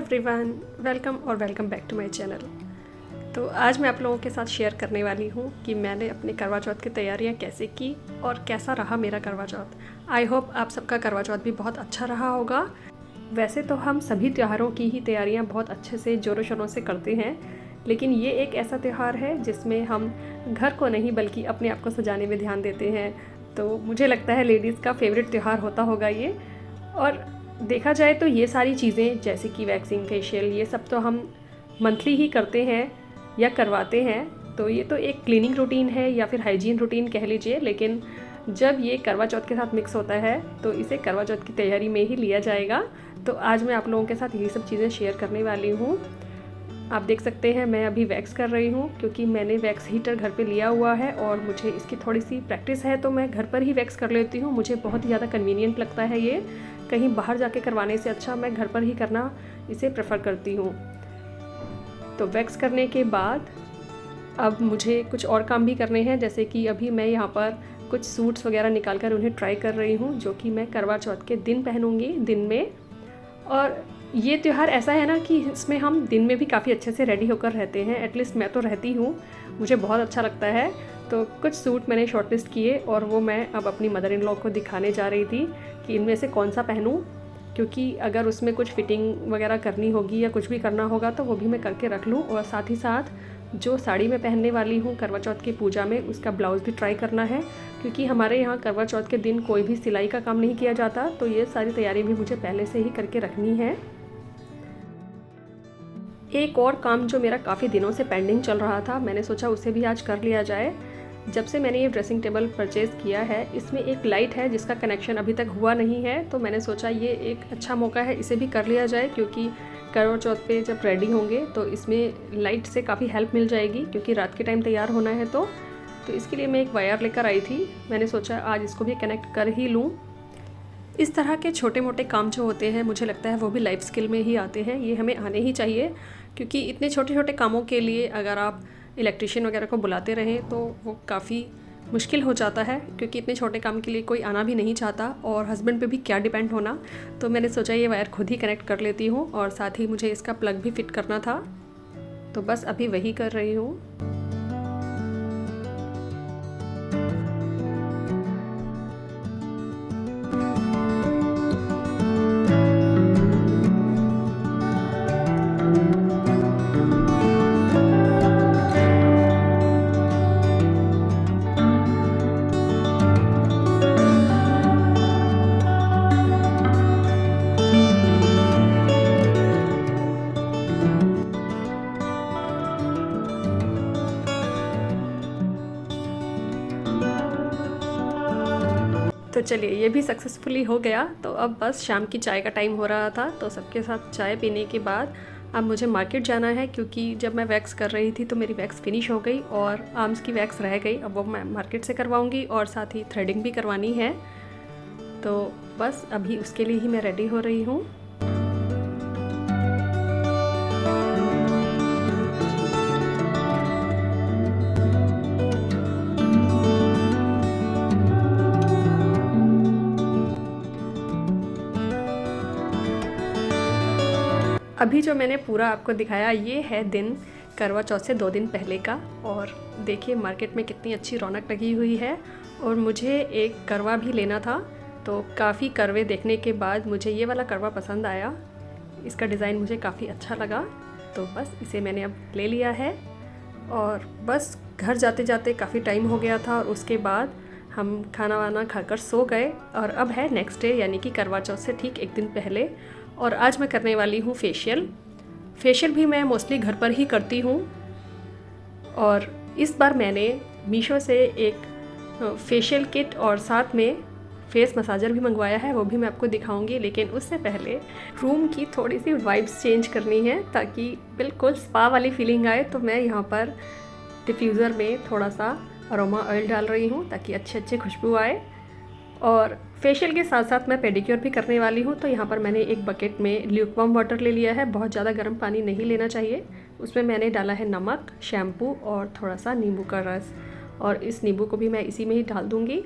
Everyone, welcome back to my channel. तो आज मैं आप लोगों के साथ शेयर करने वाली हूँ कि मैंने अपने करवा चौथ की तैयारियाँ कैसे की और कैसा रहा मेरा करवा चौथ। आई होप आप सबका करवा चौथ भी बहुत अच्छा रहा होगा। वैसे तो हम सभी त्योहारों की ही तैयारियाँ बहुत अच्छे से ज़ोरों शोरों से करते हैं, लेकिन ये एक ऐसा त्यौहार है जिसमें हम घर को नहीं बल्कि अपने आप को सजाने में ध्यान देते हैं। तो मुझे लगता है लेडीज़ का फेवरेट त्यौहार होता होगा ये। और देखा जाए तो ये सारी चीज़ें जैसे कि वैक्सिंग, फेशियल, ये सब तो हम मंथली ही करते हैं या करवाते हैं। तो ये तो एक क्लीनिंग रूटीन है या फिर हाइजीन रूटीन कह लीजिए, लेकिन जब ये करवा चौथ के साथ मिक्स होता है तो इसे करवा चौथ की तैयारी में ही लिया जाएगा। तो आज मैं आप लोगों के साथ ये सब चीज़ें शेयर करने वाली हूँ। आप देख सकते हैं मैं अभी वैक्स कर रही हूँ क्योंकि मैंने वैक्स हीटर घर पे लिया हुआ है और मुझे इसकी थोड़ी सी प्रैक्टिस है, तो मैं घर पर ही वैक्स कर लेती हूँ। मुझे बहुत ही ज़्यादा कन्वीनियंट लगता है ये, कहीं बाहर जाके करवाने से अच्छा मैं घर पर ही करना इसे प्रेफर करती हूँ। तो वैक्स करने के बाद अब मुझे कुछ और काम भी करने हैं, जैसे कि अभी मैं यहाँ पर कुछ सूट्स वगैरह निकाल कर उन्हें ट्राई कर रही हूँ जो कि मैं करवा चौथ के दिन पहनूँगी दिन में। और ये त्यौहार ऐसा है ना कि इसमें हम दिन में भी काफ़ी अच्छे से रेडी होकर रहते हैं, एटलीस्ट मैं तो रहती हूँ, मुझे बहुत अच्छा लगता है। तो कुछ सूट मैंने शॉर्टलिस्ट किए और वो मैं अब अपनी मदर इन लॉ को दिखाने जा रही थी कि इनमें से कौन सा पहनूं, क्योंकि अगर उसमें कुछ फिटिंग वगैरह करनी होगी या कुछ भी करना होगा तो वो भी मैं करके रख लूँ। और साथ ही साथ जो साड़ी मैं पहनने वाली हूँ करवा चौथ की पूजा में, उसका ब्लाउज़ भी ट्राई करना है, क्योंकि हमारे यहाँ करवा चौथ के दिन कोई भी सिलाई का काम नहीं किया जाता। तो ये सारी तैयारी भी मुझे पहले से ही करके रखनी है। एक और काम जो मेरा काफ़ी दिनों से पेंडिंग चल रहा था, मैंने सोचा उसे भी आज कर लिया जाए। जब से मैंने ये ड्रेसिंग टेबल परचेज़ किया है, इसमें एक लाइट है जिसका कनेक्शन अभी तक हुआ नहीं है, तो मैंने सोचा ये एक अच्छा मौका है, इसे भी कर लिया जाए, क्योंकि करवा चौथ पे जब रेडी होंगे तो इसमें लाइट से काफ़ी हेल्प मिल जाएगी, क्योंकि रात के टाइम तैयार होना है। तो इसके लिए मैं एक वायर लेकर आई थी, मैंने सोचा आज इसको भी कनेक्ट कर ही लूँ। इस तरह के छोटे मोटे काम जो होते हैं मुझे लगता है वो भी लाइफ स्किल में ही आते हैं, ये हमें आने ही चाहिए, क्योंकि इतने छोटे छोटे कामों के लिए अगर आप इलेक्ट्रिशियन वगैरह को बुलाते रहें तो वो काफ़ी मुश्किल हो जाता है, क्योंकि इतने छोटे काम के लिए कोई आना भी नहीं चाहता और हस्बैंड पे भी क्या डिपेंड होना। तो मैंने सोचा ये वायर खुद ही कनेक्ट कर लेती हूँ, और साथ ही मुझे इसका प्लग भी फिट करना था, तो बस अभी वही कर रही हूँ। तो चलिए ये भी सक्सेसफुली हो गया। तो अब बस शाम की चाय का टाइम हो रहा था, तो सबके साथ चाय पीने के बाद अब मुझे मार्केट जाना है, क्योंकि जब मैं वैक्स कर रही थी तो मेरी वैक्स फिनिश हो गई और आर्म्स की वैक्स रह गई। अब वो मैं मार्केट से करवाऊंगी और साथ ही थ्रेडिंग भी करवानी है। तो बस अभी उसके लिए ही मैं रेडी हो रही हूँ। अभी जो मैंने पूरा आपको दिखाया ये है दिन करवा चौथ से 2 दिन पहले का, और देखिए मार्केट में कितनी अच्छी रौनक लगी हुई है। और मुझे एक करवा भी लेना था, तो काफ़ी करवे देखने के बाद मुझे ये वाला करवा पसंद आया, इसका डिज़ाइन मुझे काफ़ी अच्छा लगा, तो बस इसे मैंने अब ले लिया है। और बस घर जाते जाते काफ़ी टाइम हो गया था, और उसके बाद हम खाना वाना खाकर सो गए। और अब है नेक्स्ट डे, यानी कि करवा चौथ से ठीक एक दिन पहले, और आज मैं करने वाली हूँ फेशियल भी मैं मोस्टली घर पर ही करती हूँ। और इस बार मैंने मीशो से एक फेशियल किट और साथ में फेस मसाजर भी मंगवाया है, वो भी मैं आपको दिखाऊंगी। लेकिन उससे पहले रूम की थोड़ी सी वाइब्स चेंज करनी है ताकि बिल्कुल स्पा वाली फीलिंग आए। तो मैं यहाँ पर डिफ्यूज़र में थोड़ा सा अरोमा ऑयल डाल रही हूँ ताकि अच्छे खुशबू आए। और फेशियल के साथ साथ मैं पेडिक्योर भी करने वाली हूँ। तो यहाँ पर मैंने एक बकेट में ल्यूकवार्म वाटर ले लिया है, बहुत ज़्यादा गर्म पानी नहीं लेना चाहिए। उसमें मैंने डाला है नमक, शैम्पू और थोड़ा सा नींबू का रस, और इस नींबू को भी मैं इसी में ही डाल दूँगी।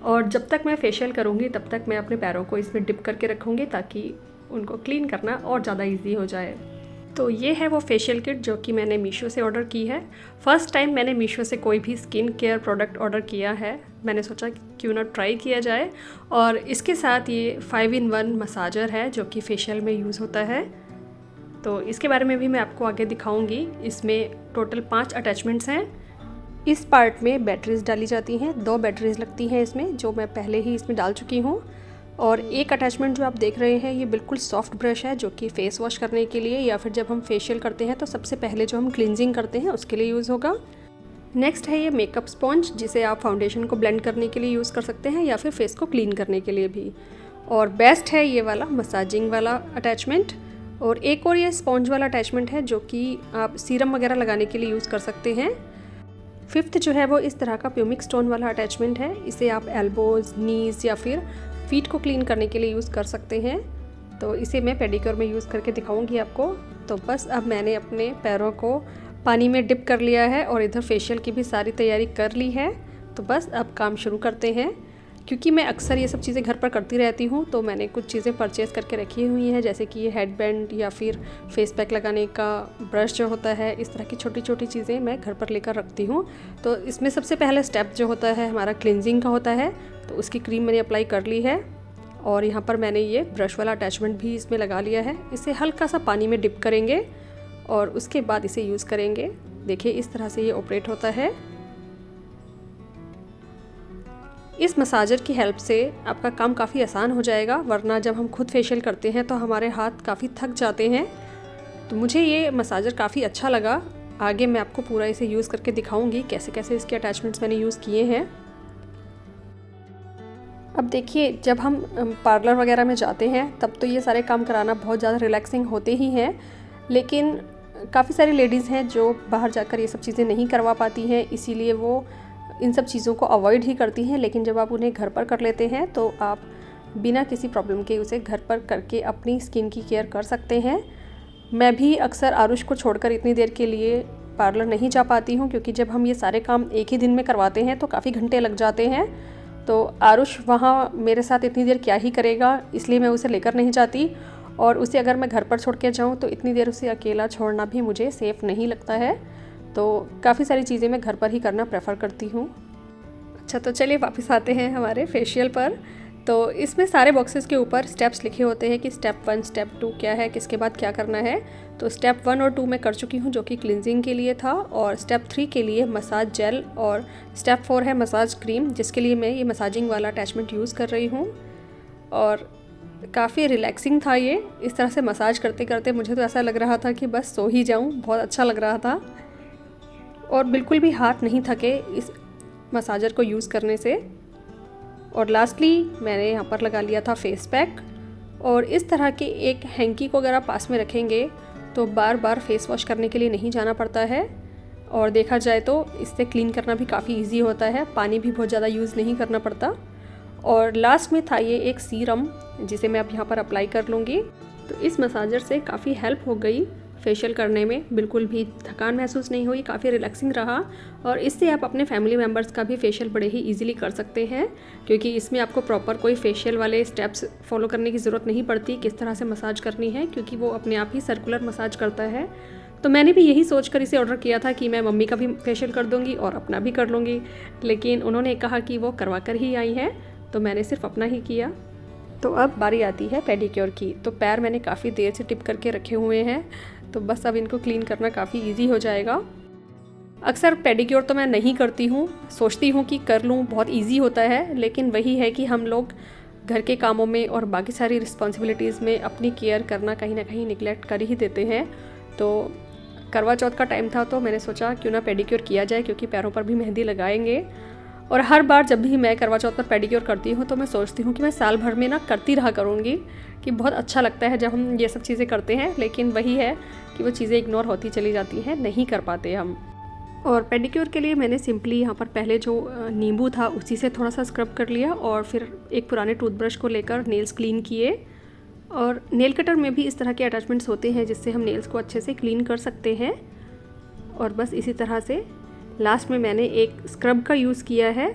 और जब तक मैं फेशियल करूँगी तब तक मैं अपने पैरों को इसमें डिप करके रखूँगी ताकि उनको क्लीन करना और ज़्यादा ईजी हो जाए। तो ये है वो फेशियल किट जो कि मैंने मीशो से ऑर्डर की है। फ़र्स्ट टाइम मैंने मीशो से कोई भी स्किन केयर प्रोडक्ट ऑर्डर किया है। मैंने सोचा क्यों ना ट्राई किया जाए। और इसके साथ ये 5-in-1 मसाजर है जो कि फेशियल में यूज़ होता है। तो इसके बारे में भी मैं आपको आगे दिखाऊंगी। इसमें टोटल 5 अटैचमेंट्स हैं। इस पार्ट में बैटरीज डाली जाती हैं, 2 बैटरीज लगती हैं इसमें, जो मैं पहले ही इसमें डाल चुकी हूँ। और एक अटैचमेंट जो आप देख रहे हैं ये बिल्कुल सॉफ्ट ब्रश है जो कि फेस वॉश करने के लिए या फिर जब हम फेशियल करते हैं तो सबसे पहले जो हम क्लिनजिंग करते हैं उसके लिए यूज़ होगा। नेक्स्ट है ये मेकअप स्पॉन्ज, जिसे आप फाउंडेशन को ब्लेंड करने के लिए यूज़ कर सकते हैं या फिर फेस को क्लीन करने के लिए भी। और बेस्ट है ये वाला मसाजिंग वाला अटैचमेंट। और एक और ये स्पॉन्ज वाला अटैचमेंट है जो कि आप सीरम वगैरह लगाने के लिए यूज़ कर सकते हैं। 5th जो है वो इस तरह का प्यूमिक स्टोन वाला अटैचमेंट है। इसे आप एल्बोज, नीज़ या फिर फीट को क्लीन करने के लिए यूज़ कर सकते हैं। तो इसे मैं पेडिक्योर में यूज़ करके दिखाऊंगी आपको। तो बस अब मैंने अपने पैरों को पानी में डिप कर लिया है और इधर फेशियल की भी सारी तैयारी कर ली है। तो बस अब काम शुरू करते हैं। क्योंकि मैं अक्सर ये सब चीज़ें घर पर करती रहती हूँ तो मैंने कुछ चीज़ें परचेज़ करके रखी हुई हैं, जैसे कि ये हेडबैंड या फिर फेस पैक लगाने का ब्रश जो होता है। इस तरह की छोटी छोटी चीज़ें मैं घर पर लेकर रखती हूँ। तो इसमें सबसे पहले स्टेप जो होता है हमारा क्लिनजिंग का होता है। तो उसकी क्रीम मैंने अप्लाई कर ली है और यहाँ पर मैंने ये ब्रश वाला अटैचमेंट भी इसमें लगा लिया है। इसे हल्का सा पानी में डिप करेंगे और उसके बाद इसे यूज़ करेंगे। देखिए इस तरह से ये ऑपरेट होता है। इस मसाजर की हेल्प से आपका काम काफ़ी आसान हो जाएगा, वरना जब हम खुद फेशियल करते हैं तो हमारे हाथ काफ़ी थक जाते हैं। तो मुझे ये मसाजर काफ़ी अच्छा लगा। आगे मैं आपको पूरा इसे यूज़ करके दिखाऊंगी कैसे कैसे इसके अटैचमेंट्स मैंने यूज़ किए हैं। अब देखिए जब हम पार्लर वगैरह में जाते हैं तब तो ये सारे काम कराना बहुत ज़्यादा रिलैक्सिंग होते ही हैं, लेकिन काफ़ी सारी लेडीज़ हैं जो बाहर जाकर ये सब चीज़ें नहीं करवा पाती हैं, इसीलिए वो इन सब चीज़ों को अवॉइड ही करती हैं। लेकिन जब आप उन्हें घर पर कर लेते हैं तो आप बिना किसी प्रॉब्लम के उसे घर पर करके अपनी स्किन की केयर कर सकते हैं। मैं भी अक्सर आरुष को छोड़कर इतनी देर के लिए पार्लर नहीं जा पाती हूँ, क्योंकि जब हम ये सारे काम एक ही दिन में करवाते हैं तो काफ़ी घंटे लग जाते हैं। तो आरुष वहाँ मेरे साथ इतनी देर क्या ही करेगा, इसलिए मैं उसे लेकर नहीं जाती। और उसे अगर मैं घर पर छोड़ के जाऊँ तो इतनी देर उसे अकेला छोड़ना भी मुझे सेफ़ नहीं लगता है। तो काफ़ी सारी चीज़ें मैं घर पर ही करना प्रेफर करती हूँ। अच्छा तो चलिए वापस आते हैं हमारे फेशियल पर। तो इसमें सारे बॉक्सेस के ऊपर स्टेप्स लिखे होते हैं कि स्टेप 1 स्टेप 2 क्या है, किसके बाद क्या करना है। तो स्टेप 1 और 2 मैं कर चुकी हूँ जो कि क्लिनजिंग के लिए था, और स्टेप 3 के लिए मसाज जेल, और स्टेप 4 है मसाज क्रीम, जिसके लिए मैं ये मसाजिंग वाला अटैचमेंट यूज़ कर रही हूँ। और काफ़ी रिलैक्सिंग था ये। इस तरह से मसाज करते करते मुझे तो ऐसा लग रहा था कि बस सो ही जाऊँ, बहुत अच्छा लग रहा था। और बिल्कुल भी हाथ नहीं थके इस मसाजर को यूज़ करने से। और लास्टली मैंने यहाँ पर लगा लिया था फेस पैक। और इस तरह के एक हैंकी को अगर आप पास में रखेंगे तो बार बार फेस वॉश करने के लिए नहीं जाना पड़ता है, और देखा जाए तो इससे क्लीन करना भी काफ़ी इजी होता है, पानी भी बहुत ज़्यादा यूज़ नहीं करना पड़ता। और लास्ट में था ये एक सीरम जिसे मैं अब यहाँ पर अप्लाई कर लूँगी। तो इस मसाजर से काफ़ी हेल्प हो गई फेशियल करने में, बिल्कुल भी थकान महसूस नहीं हुई, काफ़ी रिलैक्सिंग रहा। और इससे आप अपने फैमिली मेम्बर्स का भी फेशियल बड़े ही इजीली कर सकते हैं, क्योंकि इसमें आपको प्रॉपर कोई फेशियल वाले स्टेप्स फॉलो करने की ज़रूरत नहीं पड़ती किस तरह से मसाज करनी है, क्योंकि वो अपने आप ही सर्कुलर मसाज करता है। तो मैंने भी यही सोचकर इसे ऑर्डर किया था कि मैं मम्मी का भी फेशियल कर दूँगी और अपना भी कर लूँगी, लेकिन उन्होंने कहा कि वो करवा कर ही आई हैं, तो मैंने सिर्फ अपना ही किया। तो अब बारी आती है पेडिक्योर की। तो पैर मैंने काफ़ी देर से टिप करके रखे हुए हैं, तो बस अब इनको क्लीन करना काफ़ी इजी हो जाएगा। अक्सर पेडिक्योर तो मैं नहीं करती हूँ, सोचती हूँ कि कर लूँ, बहुत इजी होता है, लेकिन वही है कि हम लोग घर के कामों में और बाकी सारी रिस्पॉन्सिबिलिटीज़ में अपनी केयर करना कहीं ना कहीं निगलेक्ट कर ही देते हैं। तो करवा चौथ का टाइम था तो मैंने सोचा क्यों ना पेडिक्योर किया जाए, क्योंकि पैरों पर भी मेहंदी लगाएंगे। और हर बार जब भी मैं करवा चौथ पर पेडिक्योर करती हूँ तो मैं सोचती हूँ कि मैं साल भर में ना करती रहा करूँगी, कि बहुत अच्छा लगता है जब हम ये सब चीज़ें करते हैं। लेकिन वही है कि वो चीज़ें इग्नोर होती चली जाती हैं, नहीं कर पाते हम। और पेडिक्योर के लिए मैंने सिंपली यहाँ पर पहले जो नींबू था उसी से थोड़ा सा स्क्रब कर लिया, और फिर एक पुराने टूथब्रश को लेकर नेल्स क्लीन किए। और नेल कटर में भी इस तरह के अटैचमेंट्स होते हैं जिससे हम नेल्स को अच्छे से क्लीन कर सकते हैं। और बस इसी तरह से लास्ट में मैंने एक स्क्रब का यूज़ किया है।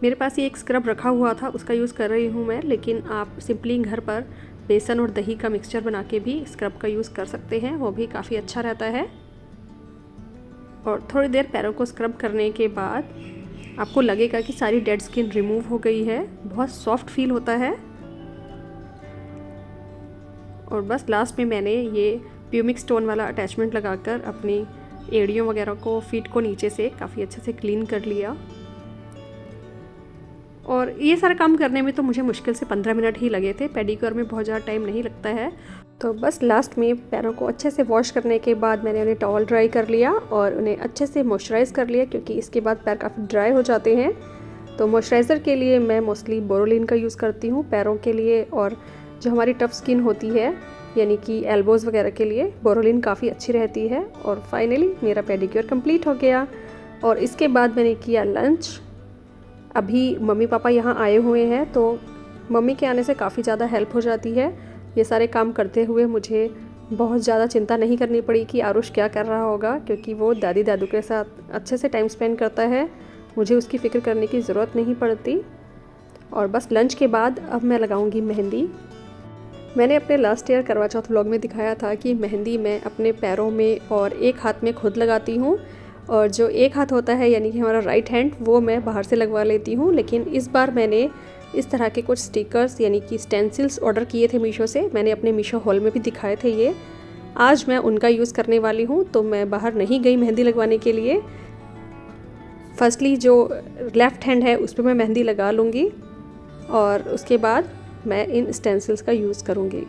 मेरे पास ये एक स्क्रब रखा हुआ था, उसका यूज़ कर रही हूँ मैं, लेकिन आप सिंपली घर पर बेसन और दही का मिक्सचर बना के भी स्क्रब का यूज़ कर सकते हैं, वो भी काफ़ी अच्छा रहता है। और थोड़ी देर पैरों को स्क्रब करने के बाद आपको लगेगा कि सारी डेड स्किन रिमूव हो गई है, बहुत सॉफ्ट फील होता है। और बस लास्ट में मैंने ये प्यूमिक स्टोन वाला अटैचमेंट लगाकर अपनी एड़ियों वगैरह को, फीट को नीचे से काफ़ी अच्छे से क्लीन कर लिया। और ये सारा काम करने में तो मुझे मुश्किल से 15 मिनट ही लगे थे, पेडिक्योर में बहुत ज़्यादा टाइम नहीं लगता है। तो बस लास्ट में पैरों को अच्छे से वॉश करने के बाद मैंने उन्हें टॉवल ड्राई कर लिया और उन्हें अच्छे से मॉइस्चराइज़ कर लिया, क्योंकि इसके बाद पैर काफ़ी ड्राई हो जाते हैं। तो मॉइस्चराइज़र के लिए मैं मोस्टली बोरोलिन का यूज़ करती हूँ पैरों के लिए, और जो हमारी टफ स्किन होती है यानी कि एल्बोज़ वगैरह के लिए बोरोलिन काफ़ी अच्छी रहती है। और फाइनली मेरा पेडिक्योर कंप्लीट हो गया। और इसके बाद मैंने किया लंच। अभी मम्मी पापा यहाँ आए हुए हैं, तो मम्मी के आने से काफ़ी ज़्यादा हेल्प हो जाती है। ये सारे काम करते हुए मुझे बहुत ज़्यादा चिंता नहीं करनी पड़ी कि आरुष क्या कर रहा होगा, क्योंकि वो दादी दादू के साथ अच्छे से टाइम स्पेंड करता है, मुझे उसकी फ़िक्र करने की ज़रूरत नहीं पड़ती। और बस लंच के बाद अब मैं लगाऊंगी मेहंदी। मैंने अपने लास्ट ईयर करवा चौथ व्लॉग में दिखाया था कि मेहंदी मैं अपने पैरों में और एक हाथ में खुद लगाती हूँ, और जो एक हाथ होता है यानी कि हमारा राइट हैंड, वो मैं बाहर से लगवा लेती हूँ। लेकिन इस बार मैंने इस तरह के कुछ स्टिकर्स यानी कि स्टेंसिल्स ऑर्डर किए थे मीशो से। मैंने अपने मीशो हॉल में भी दिखाए थे ये। आज मैं उनका यूज़ करने वाली हूँ, तो मैं बाहर नहीं गई मेहंदी लगवाने के लिए। फर्स्टली जो लेफ़्ट हैंड है उस पर मैं मेहंदी लगा लूँगी, और उसके बाद मैं इन स्टेंसिल्स का यूज़ करूँगी।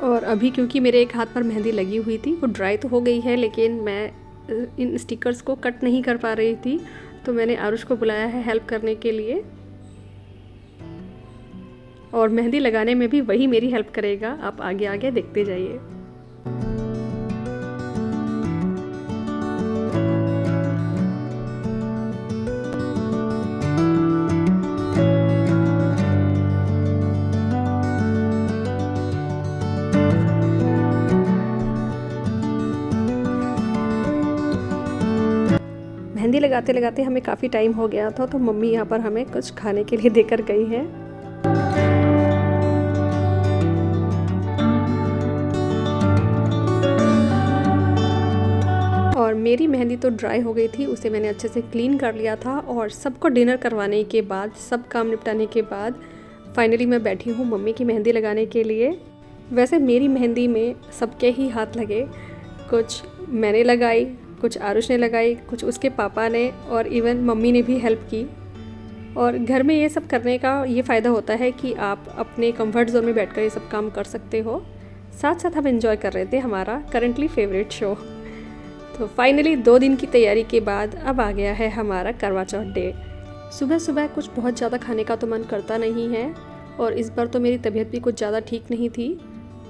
और अभी क्योंकि मेरे एक हाथ पर मेहंदी लगी हुई थी, वो ड्राई तो हो गई है, लेकिन मैं इन स्टिकर्स को कट नहीं कर पा रही थी, तो मैंने आरुष को बुलाया है हेल्प करने के लिए। और मेहंदी लगाने में भी वही मेरी हेल्प करेगा, आप आगे आगे देखते जाइए। मेहंदी लगाते लगाते हमें काफ़ी टाइम हो गया था, तो मम्मी यहाँ पर हमें कुछ खाने के लिए देकर गई हैं। और मेरी मेहंदी तो ड्राई हो गई थी, उसे मैंने अच्छे से क्लीन कर लिया था। और सबको डिनर करवाने के बाद, सब काम निपटाने के बाद फाइनली मैं बैठी हूँ मम्मी की मेहंदी लगाने के लिए। वैसे मेरी मेहंदी में सबके ही हाथ लगे, कुछ मैंने लगाई, कुछ आरुष ने लगाई, कुछ उसके पापा ने, और इवन मम्मी ने भी हेल्प की। और घर में ये सब करने का ये फ़ायदा होता है कि आप अपने कंफर्ट जोन में बैठकर ये सब काम कर सकते हो। साथ साथ हम एंजॉय कर रहे थे हमारा करंटली फेवरेट शो। तो फाइनली 2 दिन की तैयारी के बाद अब आ गया है हमारा करवा चौथ डे। सुबह सुबह कुछ बहुत ज़्यादा खाने का तो मन करता नहीं है, और इस बार तो मेरी तबीयत भी कुछ ज़्यादा ठीक नहीं थी,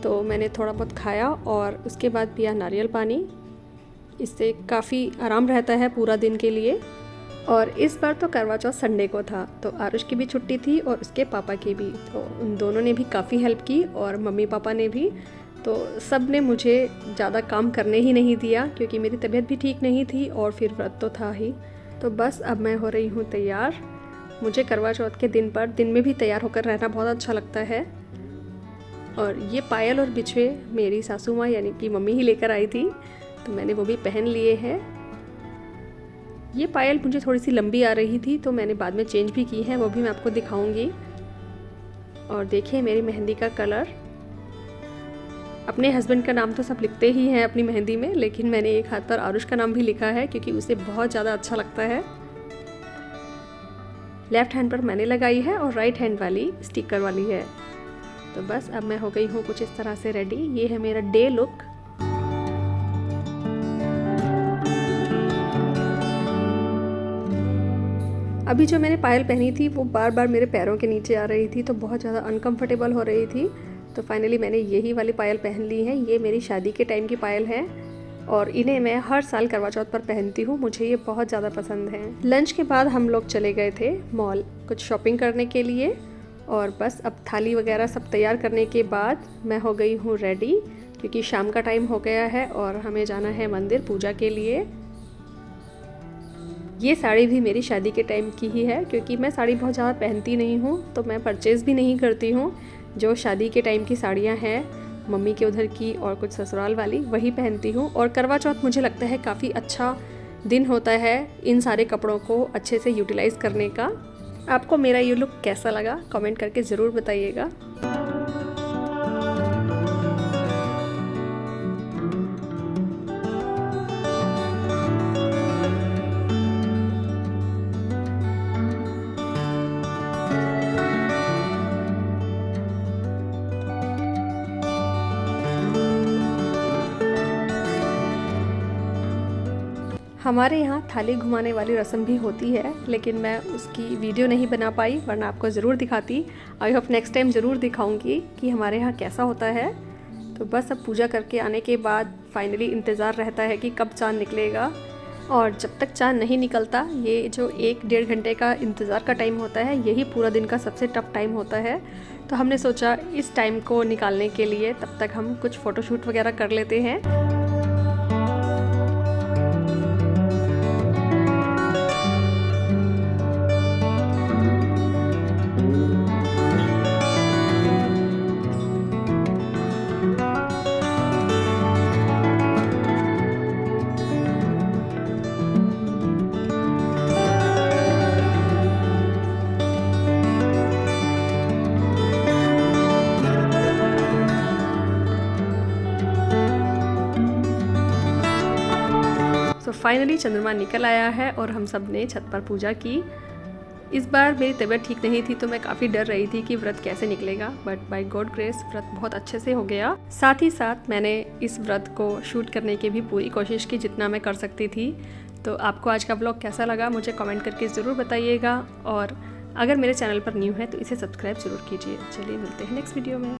तो मैंने थोड़ा बहुत खाया और उसके बाद पिया नारियल पानी। इससे काफ़ी आराम रहता है पूरा दिन के लिए। और इस बार तो करवा चौथ संडे को था, तो आरुष की भी छुट्टी थी और उसके पापा की भी, तो उन दोनों ने भी काफ़ी हेल्प की, और मम्मी पापा ने भी। तो सब ने मुझे ज़्यादा काम करने ही नहीं दिया, क्योंकि मेरी तबीयत भी ठीक नहीं थी और फिर व्रत तो था ही। तो बस अब मैं हो रही हूँ तैयार। मुझे करवा चौथ के दिन पर दिन में भी तैयार होकर रहना बहुत अच्छा लगता है। और ये पायल और बिछुए मेरी सासू माँ यानी कि मम्मी ही लेकर आई थी, तो मैंने वो भी पहन लिए हैं। ये पायल मुझे थोड़ी सी लंबी आ रही थी, तो मैंने बाद में चेंज भी की है, वो भी मैं आपको दिखाऊंगी। और देखिए मेरी मेहंदी का कलर। अपने हस्बैंड का नाम तो सब लिखते ही हैं अपनी मेहंदी में, लेकिन मैंने एक हाथ पर आरुष का नाम भी लिखा है, क्योंकि उसे बहुत ज़्यादा अच्छा लगता है। लेफ्ट हैंड पर मैंने लगाई है और राइट हैंड वाली स्टिकर वाली है। तो बस अब मैं हो गई हूँ कुछ इस तरह से रेडी। ये है मेरा डे लुक। अभी जो मैंने पायल पहनी थी वो बार बार मेरे पैरों के नीचे आ रही थी, तो बहुत ज़्यादा अनकंफर्टेबल हो रही थी। तो फाइनली मैंने यही वाली पायल पहन ली है। ये मेरी शादी के टाइम की पायल है, और इन्हें मैं हर साल करवा चौथ पर पहनती हूँ, मुझे ये बहुत ज़्यादा पसंद है। लंच के बाद हम लोग चले गए थे मॉल कुछ शॉपिंग करने के लिए, और बस अब थाली वगैरह सब तैयार करने के बाद मैं हो गई हूँ रेडी, क्योंकि शाम का टाइम हो गया है और हमें जाना है मंदिर पूजा के लिए। ये साड़ी भी मेरी शादी के टाइम की ही है, क्योंकि मैं साड़ी बहुत ज़्यादा पहनती नहीं हूँ, तो मैं परचेज़ भी नहीं करती हूँ। जो शादी के टाइम की साड़ियाँ हैं मम्मी के उधर की और कुछ ससुराल वाली, वही पहनती हूँ। और करवा चौथ मुझे लगता है काफ़ी अच्छा दिन होता है इन सारे कपड़ों को अच्छे से यूटिलाइज़ करने का। आपको मेरा ये लुक कैसा लगा कमेंट करके ज़रूर बताइएगा। हमारे यहाँ थाली घुमाने वाली रस्म भी होती है, लेकिन मैं उसकी वीडियो नहीं बना पाई, वरना आपको ज़रूर दिखाती। आई होप नेक्स्ट टाइम ज़रूर दिखाऊंगी कि हमारे यहाँ कैसा होता है। तो बस अब पूजा करके आने के बाद फाइनली इंतज़ार रहता है कि कब चाँद निकलेगा। और जब तक चाँद नहीं निकलता, ये जो 1-1.5 घंटे का इंतज़ार का टाइम होता है, यही पूरा दिन का सबसे टफ़ टाइम होता है। तो हमने सोचा इस टाइम को निकालने के लिए तब तक हम कुछ फ़ोटोशूट वगैरह कर लेते हैं। तो फाइनली चंद्रमा निकल आया है और हम सब ने छत पर पूजा की। इस बार मेरी तबीयत ठीक नहीं थी, तो मैं काफ़ी डर रही थी कि व्रत कैसे निकलेगा, बट बाय गॉड ग्रेस व्रत बहुत अच्छे से हो गया। साथ ही साथ मैंने इस व्रत को शूट करने की भी पूरी कोशिश की जितना मैं कर सकती थी। तो आपको आज का ब्लॉग कैसा लगा मुझे कमेंट करके ज़रूर बताइएगा, और अगर मेरे चैनल पर न्यू है तो इसे सब्सक्राइब ज़रूर कीजिए। चलिए मिलते हैं नेक्स्ट वीडियो में।